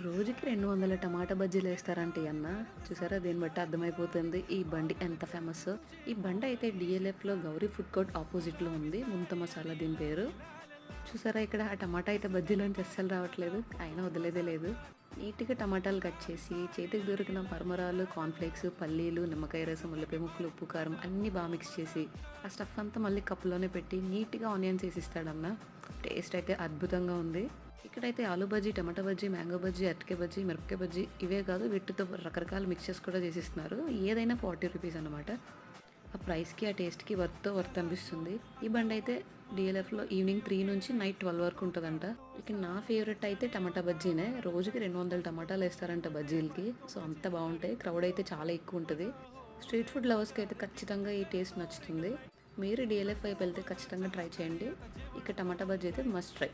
రోజుకి 200 టమాటా బజ్జీలు వేస్తారంటే అన్న. చూసారా, దీన్ని బట్టి అర్థమైపోతుంది ఈ బండి ఎంత ఫేమస్. ఈ బండి అయితే డిఎల్ఎఫ్లో గౌరీ ఫుడ్ కోర్ట్ ఆపోజిట్లో ఉంది. ముంత మసాలా దీని పేరు. చూసారా, ఇక్కడ ఆ టమాటా అయితే బజ్జీలోంచి అస్సలు రావట్లేదు, అయినా వదిలేదే లేదు. నీట్గా టమాటాలు కట్ చేసి చేతికి దొరికిన పరమరాలు, కార్న్ఫ్లేక్స్, పల్లీలు, నిమ్మకాయ రసం, ఉల్లిపాయ ముక్కలు, ఉప్పు, కారం అన్నీ బాగా మిక్స్ చేసి ఆ స్టఫ్ అంతా మళ్ళీ కప్పులోనే పెట్టి నీట్గా ఆనియన్స్ వేసి ఇస్తాడన్న. టేస్ట్ అయితే అద్భుతంగా ఉంది. ఇక్కడైతే ఆలూ బజ్జీ, టమాటా బజ్జీ, మ్యాంగో బజ్జీ, అరటికాయ బజ్జీ, మిరపకాయ బజ్జీ ఇవే కాదు, వీటితో రకరకాల మిక్చర్స్ కూడా చేసిస్తున్నారు. ఏదైనా 40 రూపీస్ అనమాట. ఆ ప్రైస్కి ఆ టేస్ట్కి వర్త్ అనిపిస్తుంది. ఈ బండి అయితే డిఎల్ఎఫ్లో ఈవినింగ్ 3 నుంచి నైట్ 12 వరకు ఉంటుందంట. ఇక నా ఫేవరెట్ అయితే టమాటా బజ్జీనే. రోజుకి 200 టమాటాలు వేస్తారంట బజ్జీలకి. సో అంత బాగుంటాయి. క్రౌడ్ అయితే చాలా ఎక్కువ ఉంటుంది. స్ట్రీట్ ఫుడ్ లవర్స్కి అయితే ఖచ్చితంగా ఈ టేస్ట్ నచ్చుతుంది. మీరు డిఎల్ఎఫ్ వైపు వెళ్తే ఖచ్చితంగా ట్రై చేయండి. ఇక టమాటా బజ్జీ అయితే మస్ట్ ట్రై.